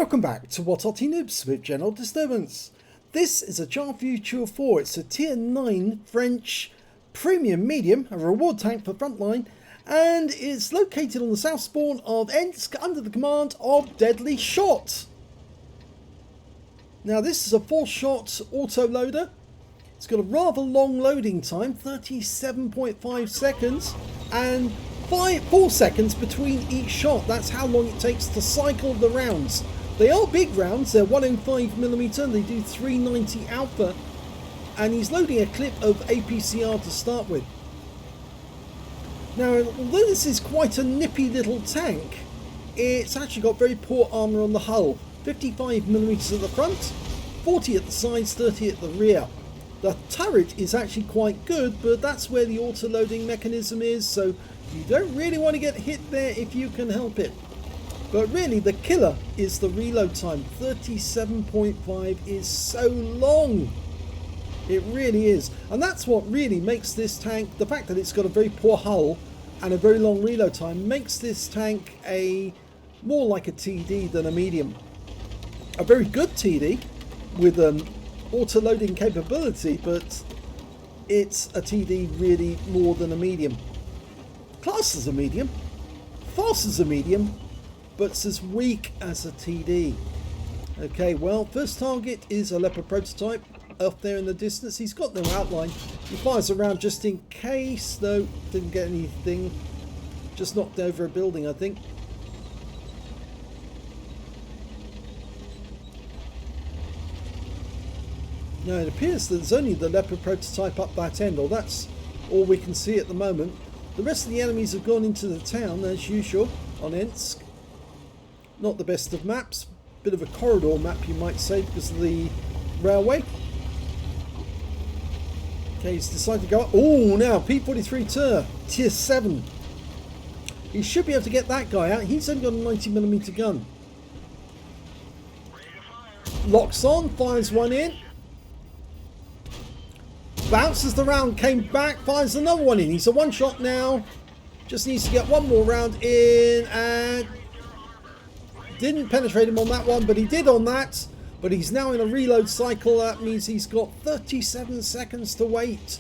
Welcome back to What Arty Noobs with General Disturbance. This is a Char Futur 4. It's a tier 9 French premium medium, a reward tank for frontline, and it's located on the south spawn of Ensk under the command of Deadly Shot. Now this is a 4-shot auto loader. It's got a rather long loading time, 37.5 seconds, and 4 seconds between each shot. That's how long it takes to cycle the rounds. They are big rounds, they're 105mm, they do 390 alpha, and he's loading a clip of APCR to start with. Now, although this is quite a nippy little tank, it's actually got very poor armour on the hull. 55mm at the front, 40 at the sides, 30 at the rear. The turret is actually quite good, but that's where the auto-loading mechanism is, so you don't really want to get hit there if you can help it. But really, the killer is the reload time. 37.5 is so long. It really is. And that's what really makes this tank, the fact that it's got a very poor hull and a very long reload time, makes this tank more like a TD than a medium. A very good TD with an auto-loading capability, but it's a TD really more than a medium. Class as a medium, fast as a medium, but it's as weak as a TD. Okay, well, first target is a Leopard prototype up there in the distance. He's got no outline. He fires around just in case. No, didn't get anything. Just knocked over a building, I think. Now it appears that there's only the Leopard prototype up that end, or that's all we can see at the moment. The rest of the enemies have gone into the town as usual on Ensk. Not the best of maps, bit of a corridor map you might say because of the railway. Okay, he's decided to go up. Oh, now P43 Tur, tier 7. He should be able to get that guy out. He's only got a 90mm gun. Locks on, fires one in. Bounces the round, came back, fires another one in. He's a one-shot now. Just needs to get one more round in, and didn't penetrate him on that one, but he did on that. But he's now in a reload cycle. That means he's got 37 seconds to wait.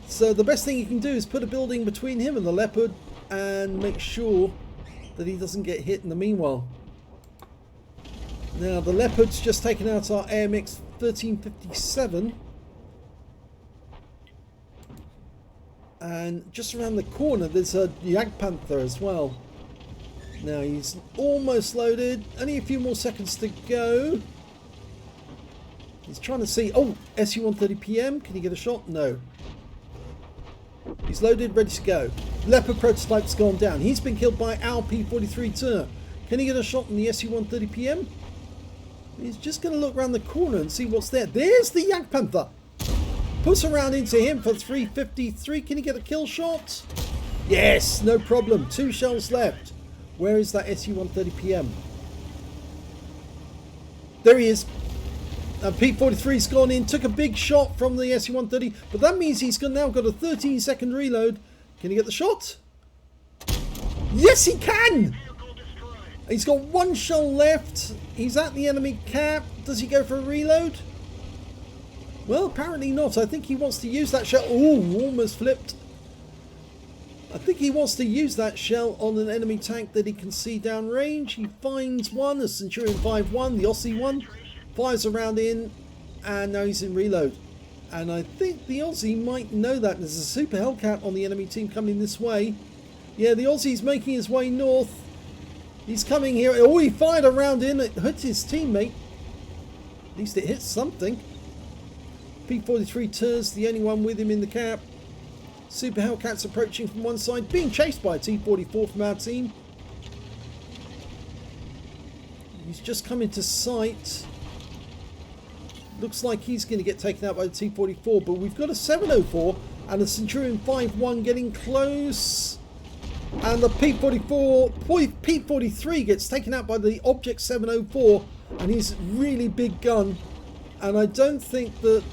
So the best thing you can do is put a building between him and the Leopard and make sure that he doesn't get hit in the meanwhile. Now the Leopard's just taken out our AMX 1357. And just around the corner there's a Jagdpanther as well. Now he's almost loaded, only a few more seconds to go. He's trying to see, oh, SU-130PM, can he get a shot? No. He's loaded, ready to go. Leopard prototype's gone down. He's been killed by our P43 Tur. Can he get a shot in the SU-130PM? He's just going to look around the corner and see what's there. There's the Jagdpanther. Puts around into him for 353. Can he get a kill shot? Yes, no problem. 2 shells left. Where is that SU-130PM? There he is. And P43's gone in, took a big shot from the SU-130, but that means he's now got a 13-second reload. Can he get the shot? Yes, he can! He's got 1 shell left. He's at the enemy cap. Does he go for a reload? Well, apparently not. I think he wants to use that shell. Ooh, almost flipped. I think he wants to use that shell on an enemy tank that he can see downrange. He finds one, a Centurion 5-1, the Aussie one. Fires around in, and now he's in reload. And I think the Aussie might know that. There's a Super Hellcat on the enemy team coming this way. Yeah, the Aussie's making his way north. He's coming here. Oh, he fired a round in. It hit his teammate. At least it hits something. P43 Tur's the only one with him in the cap. Super Hellcat's approaching from one side, being chased by a T44 from our team. He's just come into sight. Looks like he's going to get taken out by the T44, but we've got a 704 and a Centurion 5-1 getting close. And the P43 gets taken out by the Object 704, and his really big gun. And I don't think that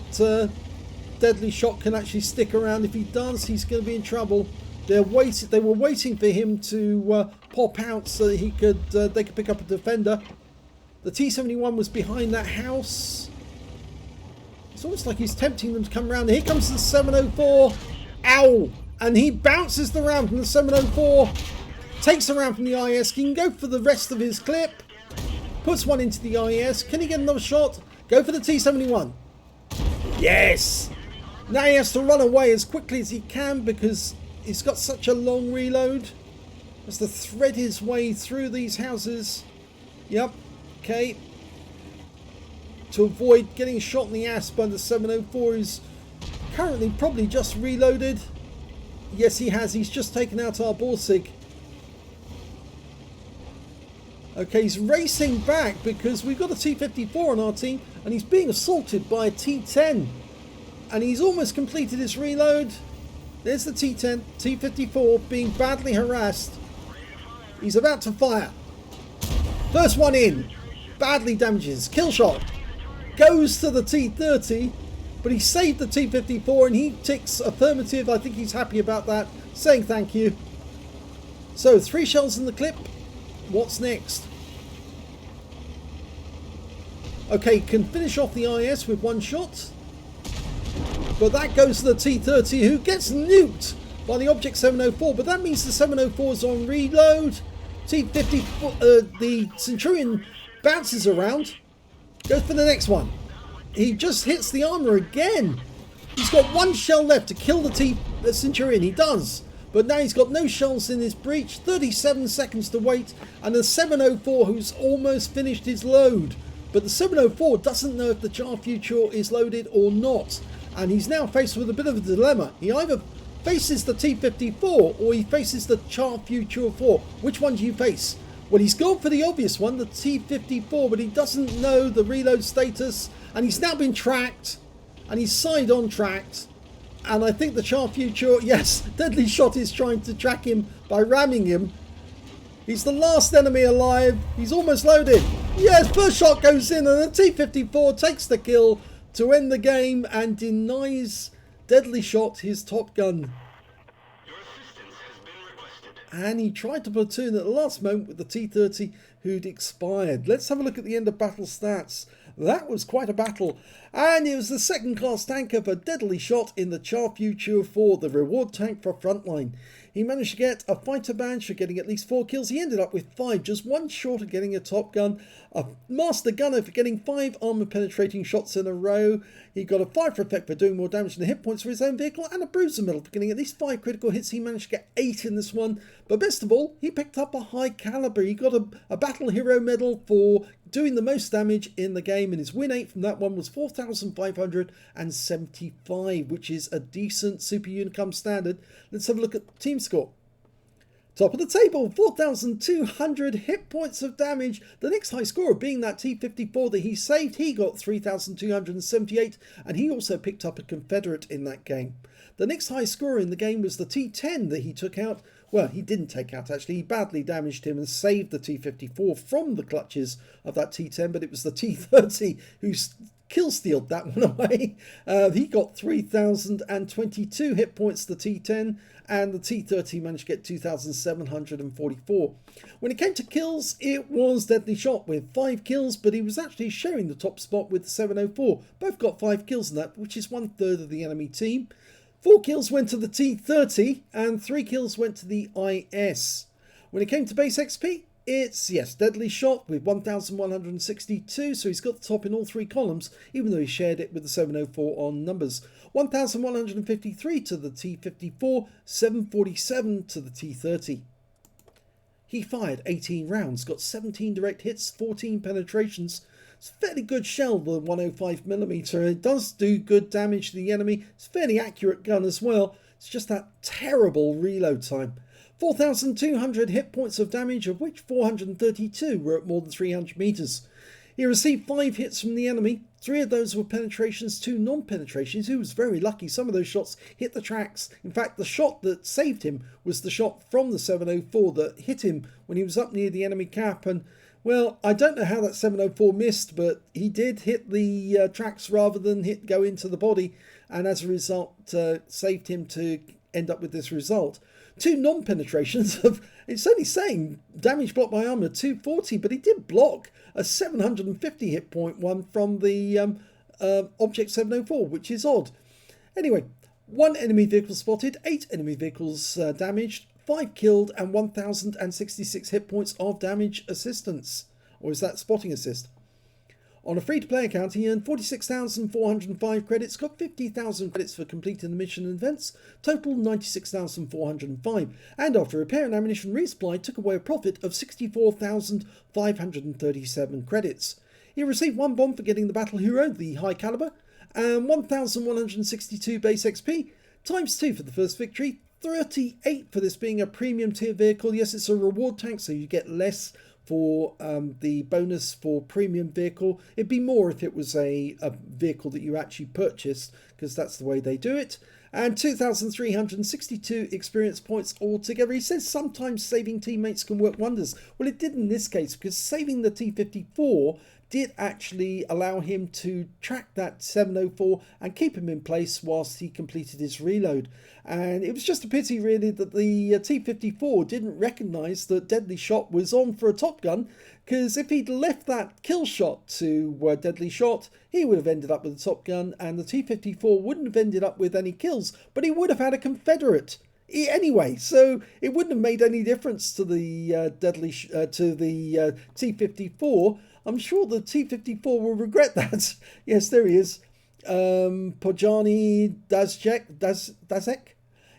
Deadly Shot can actually stick around. If he does, he's going to be in trouble. They were waiting for him to pop out so that they could pick up a defender. The T-71 was behind that house. It's almost like he's tempting them to come around. Here comes the 704. Ow! And he bounces the round from the 704. Takes a round from the IS. He can go for the rest of his clip. Puts one into the IS. Can he get another shot? Go for the T-71. Yes! Now he has to run away as quickly as he can because he's got such a long reload. Has to thread his way through these houses. Yep. Okay. To avoid getting shot in the ass by the 704, who's currently probably just reloaded. Yes, he has. He's just taken out our Borsig. Okay, he's racing back because we've got a T-54 on our team and he's being assaulted by a T-10. And he's almost completed his reload. There's the T-10, T-54 being badly harassed. He's about to fire. First one in. Badly damages. Kill shot. Goes to the T-30. But he saved the T-54 and he ticks affirmative. I think he's happy about that. Saying thank you. So 3 shells in the clip. What's next? Okay, can finish off the IS with 1 shot. But that goes to the T-30 who gets nuked by the Object 704. But that means the 704 is on reload. T-54, the Centurion bounces around. Goes for the next one. He just hits the armor again. He's got 1 shell left to kill the Centurion. He does. But now he's got no shells in his breach. 37 seconds to wait. And the 704 who's almost finished his load. But the 704 doesn't know if the Char Futur is loaded or not. And he's now faced with a bit of a dilemma. He either faces the T-54 or he faces the Char Futur 4. Which one do you face? Well, he's gone for the obvious one, the T-54, but he doesn't know the reload status. And he's now been tracked. And he's side-on tracked. And I think the Char Futur, yes, Deadly Shot is trying to track him by ramming him. He's the last enemy alive. He's almost loaded. Yes, first shot goes in and the T-54 takes the kill to end the game and denies Deadly Shot his top gun. Your assistance has been requested. And he tried to platoon at the last moment with the T-30 who'd expired. Let's have a look at the end of battle stats. That was quite a battle. And it was the second class tanker for Deadly Shot in the Char Futur 4, the reward tank for Frontline. He managed to get a fighter badge for getting at least 4 kills. He ended up with 5, just 1 short of getting a top gun. A master gunner for getting 5 armor penetrating shots in a row. He got a 5 for effect for doing more damage than the hit points for his own vehicle, and a bruiser medal for getting at least 5 critical hits. He managed to get 8 in this one. But best of all, he picked up a high caliber. He got a battle hero medal for doing the most damage in the game, and his win 8 from that one was 4,575, which is a decent Super Unicum standard. Let's have a look at team score. Top of the table, 4,200 hit points of damage. The next high scorer being that T-54 that he saved. He got 3,278, and he also picked up a Confederate in that game. The next high scorer in the game was the T-10 that he took out. Well, he didn't take out, actually. He badly damaged him and saved the T-54 from the clutches of that T-10, but it was the T-30 who kill-stealed that one away. He got 3,022 hit points, the T-10, and the T-30 managed to get 2,744. When it came to kills, it was Deadly Shot with 5 kills, but he was actually sharing the top spot with the 704. Both got 5 kills in that, which is 1/3 of the enemy team. 4 kills went to the T-30 and 3 kills went to the IS. When it came to base XP, it's, yes, Deadly Shot with 1,162, so he's got the top in all 3 columns, even though he shared it with the 704 on numbers. 1,153 to the T-54, 747 to the T-30. He fired 18 rounds, got 17 direct hits, 14 penetrations. It's a fairly good shell, the 105mm. It does do good damage to the enemy. It's a fairly accurate gun as well. It's just that terrible reload time. 4,200 hit points of damage, of which 432 were at more than 300 meters. He received 5 hits from the enemy. 3 of those were penetrations, 2 non-penetrations. He was very lucky. Some of those shots hit the tracks. In fact, the shot that saved him was the shot from the 704 that hit him when he was up near the enemy cap. And well, I don't know how that 704 missed, but he did hit the tracks rather than go into the body, and as a result saved him to end up with this result. 2 non-penetrations of, it's only saying damage blocked by armor 240, but he did block a 750 hit point one from the Object 704, which is odd. Anyway, 1 enemy vehicle spotted, 8 enemy vehicles damaged, 5 killed, and 1,066 hit points of damage assistance. Or is that spotting assist? On a free-to-play account, he earned 46,405 credits, got 50,000 credits for completing the mission and events, total 96,405, and after repair and ammunition resupply, took away a profit of 64,537 credits. He received 1 bomb for getting the Battle Hero, the high caliber, and 1,162 base XP, times 2 for the first victory, 38 for this being a premium tier vehicle. Yes, it's a reward tank, so you get less for the bonus for premium vehicle. It'd be more if it was a vehicle that you actually purchased, because that's the way they do it. And 2,362 experience points altogether. He says sometimes saving teammates can work wonders. Well, it did in this case, because saving the T-54 did actually allow him to track that 704 and keep him in place whilst he completed his reload. And it was just a pity really that the T-54 didn't recognise that Deadly Shot was on for a Top Gun, because if he'd left that kill shot to Deadly Shot, he would have ended up with a Top Gun, and the T-54 wouldn't have ended up with any kills, but he would have had a Confederate anyway, so it wouldn't have made any difference to the T-54. I'm sure the T-54 will regret that. Yes, there he is. Pojani Dazek.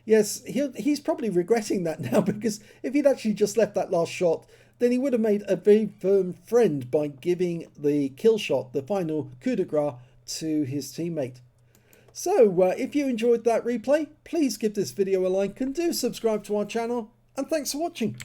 Yes, he's probably regretting that now, because if he'd actually just left that last shot, then he would have made a very firm friend by giving the kill shot, the final coup de grace, to his teammate. So, if you enjoyed that replay, please give this video a like and do subscribe to our channel, and thanks for watching.